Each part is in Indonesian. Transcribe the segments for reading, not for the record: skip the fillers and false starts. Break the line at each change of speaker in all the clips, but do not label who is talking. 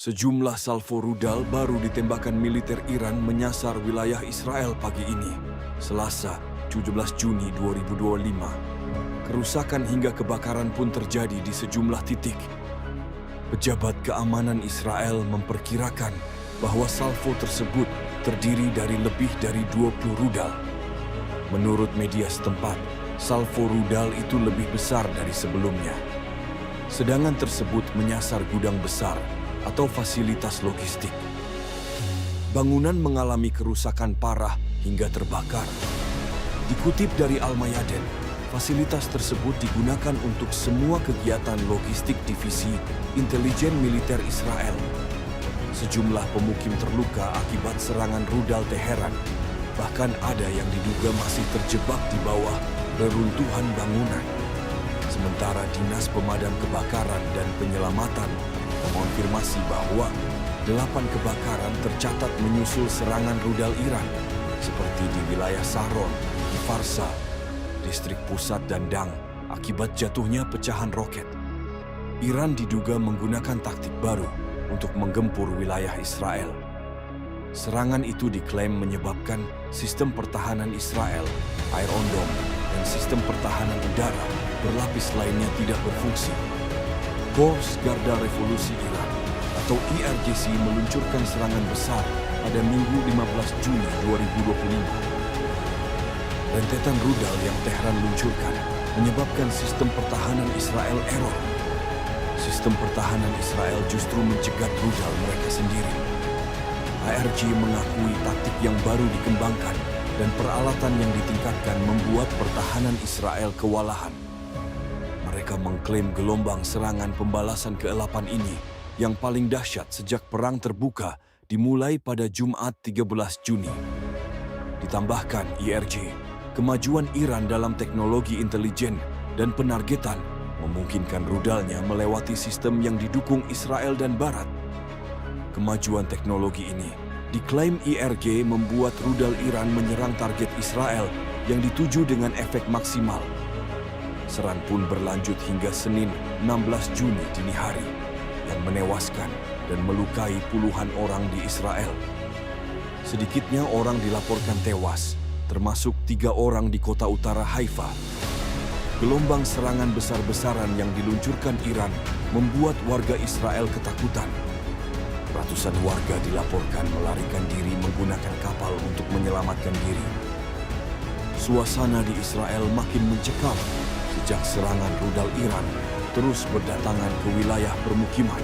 Sejumlah salvo rudal baru ditembakkan militer Iran menyasar wilayah Israel pagi ini, Selasa, 17 Juni 2025. Kerusakan hingga kebakaran pun terjadi di sejumlah titik. Pejabat keamanan Israel memperkirakan bahwa salvo tersebut terdiri dari lebih dari 20 rudal. Menurut media setempat, salvo rudal itu lebih besar dari sebelumnya. Serangan tersebut menyasar gudang besar atau fasilitas logistik. Bangunan mengalami kerusakan parah hingga terbakar. Dikutip dari Al-Mayadin, fasilitas tersebut digunakan untuk semua kegiatan logistik divisi intelijen militer Israel. Sejumlah pemukim terluka akibat serangan rudal Teheran. Bahkan ada yang diduga masih terjebak di bawah reruntuhan bangunan. Sementara Dinas Pemadam Kebakaran dan Penyelamatan mengonfirmasi bahwa 8 kebakaran tercatat menyusul serangan rudal Iran, seperti di wilayah Saron, di Farsa, distrik pusat dan Dang, akibat jatuhnya pecahan roket. Iran diduga menggunakan taktik baru untuk menggempur wilayah Israel. Serangan itu diklaim menyebabkan sistem pertahanan Israel, Iron Dome, dan sistem pertahanan udara berlapis lainnya tidak berfungsi. Korps Garda Revolusi Iran atau IRGC meluncurkan serangan besar pada Minggu 15 Juni 2025. Rentetan rudal yang Tehran luncurkan menyebabkan sistem pertahanan Israel error. Sistem pertahanan Israel justru mencegat rudal mereka sendiri. IRG mengakui taktik yang baru dikembangkan dan peralatan yang ditingkatkan membuat pertahanan Israel kewalahan. Mereka mengklaim gelombang serangan pembalasan ke-8 ini yang paling dahsyat sejak perang terbuka dimulai pada Jumat 13 Juni. Ditambahkan IRG, kemajuan Iran dalam teknologi intelijen dan penargetan memungkinkan rudalnya melewati sistem yang didukung Israel dan Barat. Kemajuan teknologi ini diklaim IRG membuat rudal Iran menyerang target Israel yang dituju dengan efek maksimal. Serang pun berlanjut hingga Senin 16 Juni dini hari yang menewaskan dan melukai puluhan orang di Israel. Sedikitnya orang dilaporkan tewas, termasuk 3 orang di kota utara Haifa. Gelombang serangan besar-besaran yang diluncurkan Iran membuat warga Israel ketakutan. Ratusan warga dilaporkan melarikan diri menggunakan kapal untuk menyelamatkan diri. Suasana di Israel makin mencekam sejak serangan rudal Iran terus berdatangan ke wilayah permukiman.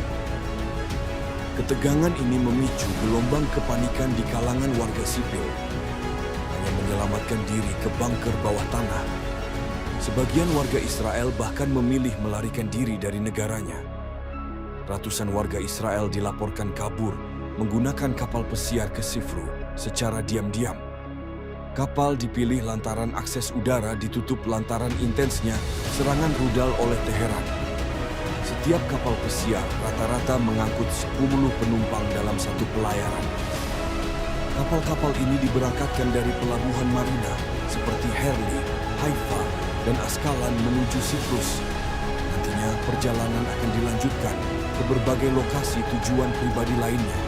Ketegangan ini memicu gelombang kepanikan di kalangan warga sipil, hanya menyelamatkan diri ke bunker bawah tanah. Sebagian warga Israel bahkan memilih melarikan diri dari negaranya. Ratusan warga Israel dilaporkan kabur menggunakan kapal pesiar ke Sifru secara diam-diam. Kapal dipilih lantaran akses udara ditutup lantaran intensnya serangan rudal oleh Teheran. Setiap kapal pesiar rata-rata mengangkut 10 penumpang dalam satu pelayaran. Kapal-kapal ini diberangkatkan dari pelabuhan marina seperti Herli, Haifa, dan Askalan menuju Siprus. Nantinya perjalanan akan dilanjutkan ke berbagai lokasi tujuan pribadi lainnya.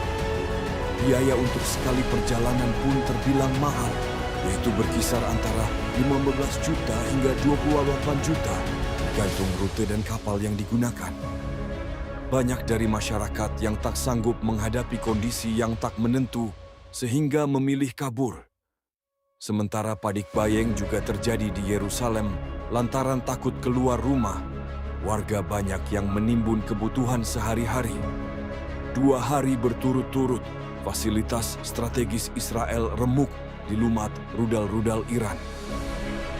Biaya untuk sekali perjalanan pun terbilang mahal, yaitu berkisar antara 15 juta hingga 28 juta, tergantung rute dan kapal yang digunakan. Banyak dari masyarakat yang tak sanggup menghadapi kondisi yang tak menentu, sehingga memilih kabur. Sementara panik bayang juga terjadi di Yerusalem lantaran takut keluar rumah. Warga banyak yang menimbun kebutuhan sehari-hari. 2 hari berturut-turut, fasilitas strategis Israel remuk dilumat rudal-rudal Iran.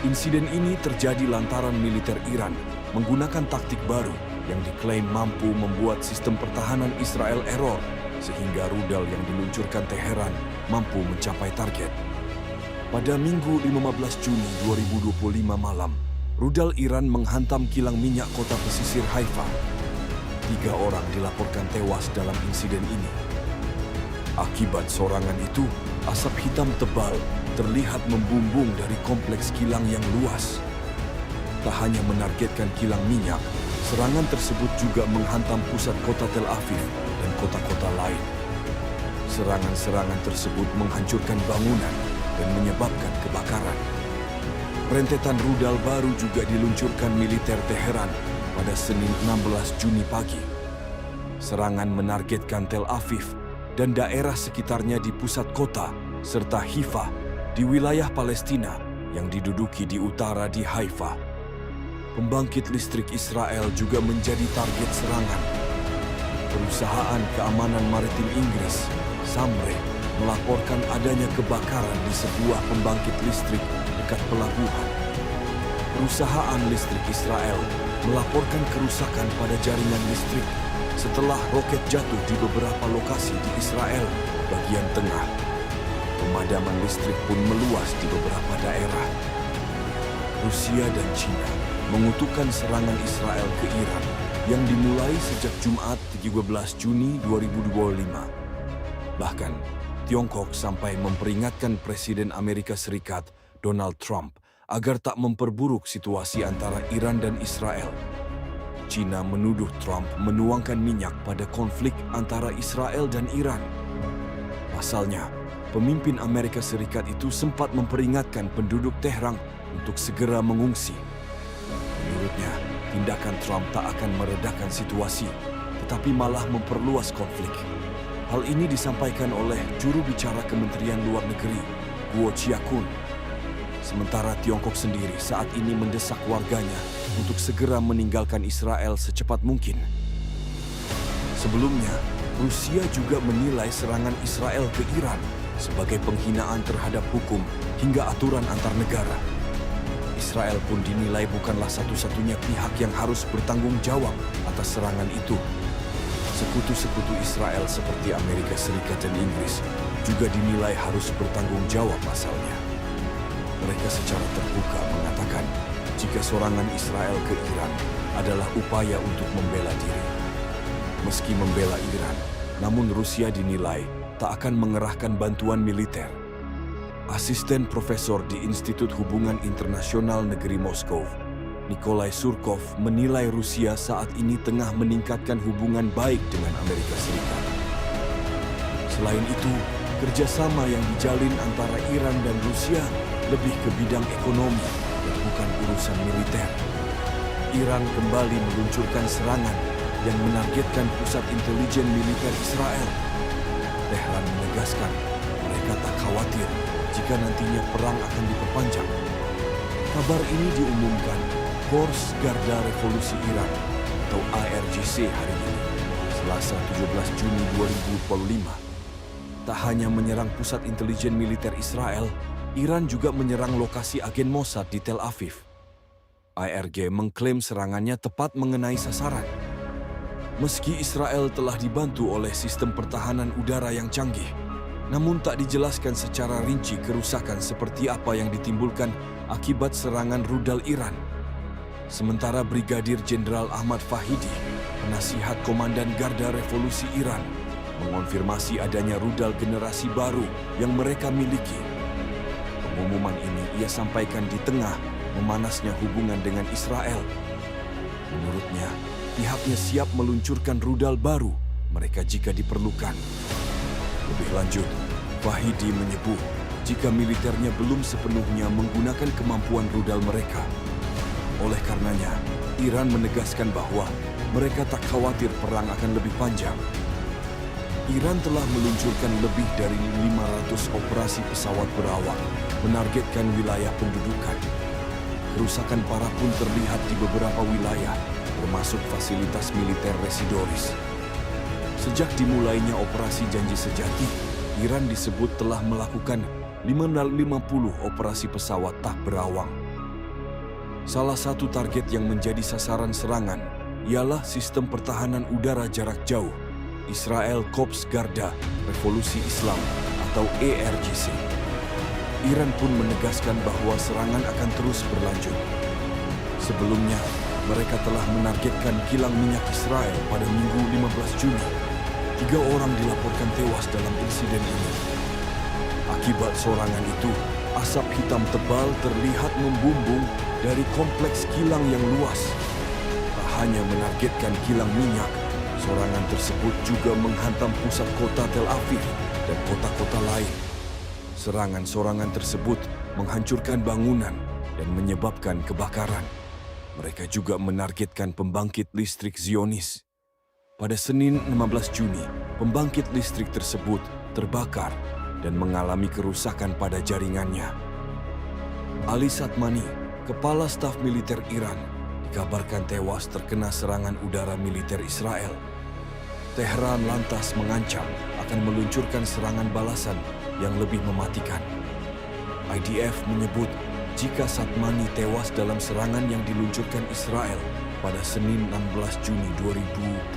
Insiden ini terjadi lantaran militer Iran menggunakan taktik baru yang diklaim mampu membuat sistem pertahanan Israel error, sehingga rudal yang diluncurkan Teheran mampu mencapai target. Pada Minggu 15 Juni 2025 malam, rudal Iran menghantam kilang minyak kota pesisir Haifa. 3 orang dilaporkan tewas dalam insiden ini. Akibat serangan itu, asap hitam tebal terlihat membumbung dari kompleks kilang yang luas. Tak hanya menargetkan kilang minyak, serangan tersebut juga menghantam pusat kota Tel Aviv dan kota-kota lain. Serangan-serangan tersebut menghancurkan bangunan dan menyebabkan kebakaran. Rentetan rudal baru juga diluncurkan militer Teheran pada Senin 16 Juni pagi. Serangan menargetkan Tel Aviv dan daerah sekitarnya di pusat kota, serta Haifa di wilayah Palestina yang diduduki di utara di Haifa. Pembangkit listrik Israel juga menjadi target serangan. Perusahaan keamanan maritim Inggris, Samre, melaporkan adanya kebakaran di sebuah pembangkit listrik dekat pelabuhan. Perusahaan listrik Israel melaporkan kerusakan pada jaringan listrik setelah roket jatuh di beberapa lokasi di Israel bagian tengah. Pemadaman listrik pun meluas di beberapa daerah. Rusia dan China mengutukkan serangan Israel ke Iran yang dimulai sejak Jumat 13 Juni 2025. Bahkan, Tiongkok sampai memperingatkan Presiden Amerika Serikat Donald Trump agar tak memperburuk situasi antara Iran dan Israel. China menuduh Trump menuangkan minyak pada konflik antara Israel dan Iran. Pasalnya, pemimpin Amerika Serikat itu sempat memperingatkan penduduk Teheran untuk segera mengungsi. Menurutnya, tindakan Trump tak akan meredakan situasi, tetapi malah memperluas konflik. Hal ini disampaikan oleh juru bicara Kementerian Luar Negeri, Guo Jiakun. Sementara Tiongkok sendiri saat ini mendesak warganya untuk segera meninggalkan Israel secepat mungkin. Sebelumnya, Rusia juga menilai serangan Israel ke Iran sebagai penghinaan terhadap hukum hingga aturan antar negara. Israel pun dinilai bukanlah satu-satunya pihak yang harus bertanggung jawab atas serangan itu. Sekutu-sekutu Israel seperti Amerika Serikat dan Inggris juga dinilai harus bertanggung jawab pasalnya. Mereka secara terbuka mengatakan jika serangan Israel ke Iran adalah upaya untuk membela diri. Meski membela Iran, namun Rusia dinilai tak akan mengerahkan bantuan militer. Asisten profesor di Institut Hubungan Internasional Negeri Moskow, Nikolai Surkov, menilai Rusia saat ini tengah meningkatkan hubungan baik dengan Amerika Serikat. Selain itu, kerjasama yang dijalin antara Iran dan Rusia lebih ke bidang ekonomi dan bukan urusan militer. Iran kembali meluncurkan serangan yang menargetkan pusat intelijen militer Israel. Tehran menegaskan mereka tak khawatir jika nantinya perang akan diperpanjang. Kabar ini diumumkan Korps Garda Revolusi Iran atau IRGC hari ini, Selasa 17 Juni 2025. Tak hanya menyerang pusat intelijen militer Israel, Iran juga menyerang lokasi agen Mossad di Tel Aviv. IRG mengklaim serangannya tepat mengenai sasaran. Meski Israel telah dibantu oleh sistem pertahanan udara yang canggih, namun tak dijelaskan secara rinci kerusakan seperti apa yang ditimbulkan akibat serangan rudal Iran. Sementara Brigadir Jenderal Ahmad Fahidi, penasihat Komandan Garda Revolusi Iran, mengonfirmasi adanya rudal generasi baru yang mereka miliki. Pengumuman ini ia sampaikan di tengah memanasnya hubungan dengan Israel. Menurutnya, pihaknya siap meluncurkan rudal baru mereka jika diperlukan. Lebih lanjut, Fahidi menyebut jika militernya belum sepenuhnya menggunakan kemampuan rudal mereka. Oleh karenanya, Iran menegaskan bahwa mereka tak khawatir perang akan lebih panjang. Iran telah meluncurkan lebih dari 500 operasi pesawat berawak, menargetkan wilayah pendudukan. Kerusakan parah pun terlihat di beberapa wilayah, termasuk fasilitas militer residoris. Sejak dimulainya operasi Janji Sejati, Iran disebut telah melakukan 50 operasi pesawat tak berawak. Salah satu target yang menjadi sasaran serangan ialah sistem pertahanan udara jarak jauh, Israel Korps Garda Revolusi Islam atau IRGC. Iran pun menegaskan bahwa serangan akan terus berlanjut. Sebelumnya, mereka telah menargetkan kilang minyak Israel pada Minggu 15 Juni. 3 orang dilaporkan tewas dalam insiden ini. Akibat serangan itu, asap hitam tebal terlihat membumbung dari kompleks kilang yang luas. Tak hanya menargetkan kilang minyak, Serangan tersebut juga menghantam pusat kota Tel Aviv dan kota-kota lain. Serangan-serangan tersebut menghancurkan bangunan dan menyebabkan kebakaran. Mereka juga menargetkan pembangkit listrik Zionis. Pada Senin 16 Juni, pembangkit listrik tersebut terbakar dan mengalami kerusakan pada jaringannya. Ali Satmani, kepala staf militer Iran, dikabarkan tewas terkena serangan udara militer Israel. Tehran lantas mengancam akan meluncurkan serangan balasan yang lebih mematikan. IDF menyebut jika Satmani tewas dalam serangan yang diluncurkan Israel pada Senin 16 Juni 2025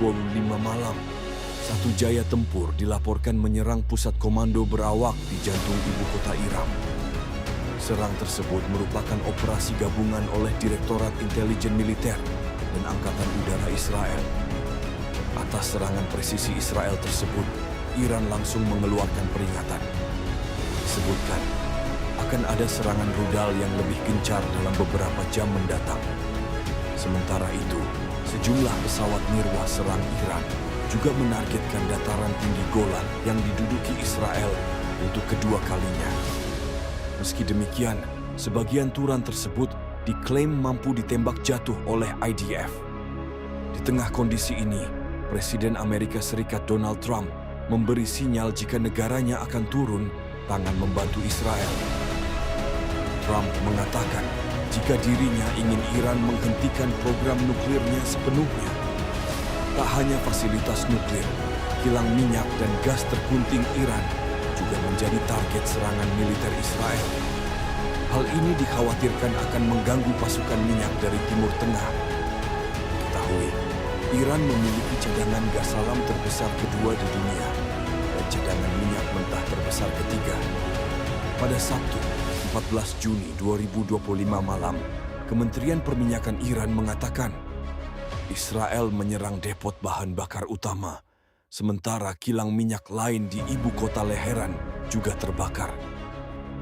malam, satu jaya tempur dilaporkan menyerang pusat komando berawak di jantung ibu kota Iran. Serang tersebut merupakan operasi gabungan oleh Direktorat Intelijen Militer dan Angkatan Udara Israel. Atas serangan presisi Israel tersebut, Iran langsung mengeluarkan peringatan. Disebutkan akan ada serangan rudal yang lebih gencar dalam beberapa jam mendatang. Sementara itu, sejumlah pesawat Mirwa serang Iran juga menargetkan dataran tinggi Golan yang diduduki Israel untuk kedua kalinya. Meski demikian, sebagian turan tersebut diklaim mampu ditembak jatuh oleh IDF. Di tengah kondisi ini, Presiden Amerika Serikat Donald Trump memberi sinyal jika negaranya akan turun tangan membantu Israel. Trump mengatakan jika dirinya ingin Iran menghentikan program nuklirnya sepenuhnya. Tak hanya fasilitas nuklir, kilang minyak dan gas tergunting Iran juga menjadi target serangan militer Israel. Hal ini dikhawatirkan akan mengganggu pasukan minyak dari Timur Tengah. Diketahui, Iran memiliki cadangan gas alam terbesar kedua di dunia dan cadangan minyak mentah terbesar ketiga. Pada Sabtu, 14 Juni 2025 malam, Kementerian Perminyakan Iran mengatakan Israel menyerang depot bahan bakar utama, sementara kilang minyak lain di ibu kota Leheran juga terbakar.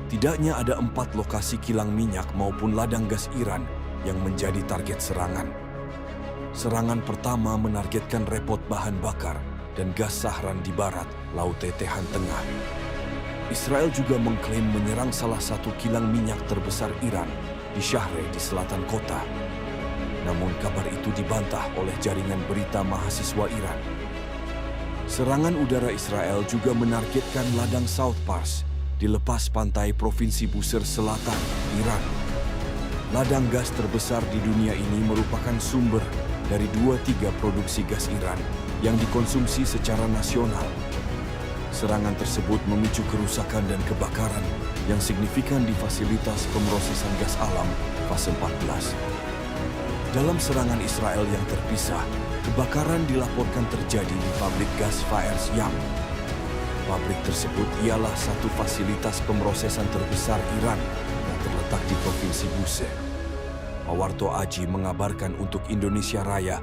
Tidaknya ada 4 lokasi kilang minyak maupun ladang gas Iran yang menjadi target serangan. Serangan pertama menargetkan repot bahan bakar dan gas Sahran di barat, Laut Tetehan Tengah. Israel juga mengklaim menyerang salah satu kilang minyak terbesar Iran di Shahre di selatan kota. Namun kabar itu dibantah oleh jaringan berita mahasiswa Iran. Serangan udara Israel juga menargetkan ladang South Pars di lepas pantai Provinsi Bushehr Selatan, Iran. Ladang gas terbesar di dunia ini merupakan sumber dari 2/3 produksi gas Iran yang dikonsumsi secara nasional. Serangan tersebut memicu kerusakan dan kebakaran yang signifikan di fasilitas pemrosesan gas alam fase 14. Dalam serangan Israel yang terpisah, kebakaran dilaporkan terjadi di pabrik gas Faiers Yam. Pabrik tersebut ialah satu fasilitas pemrosesan terbesar Iran yang terletak di Provinsi Bushehr. Pawarto Aji mengabarkan untuk Indonesia Raya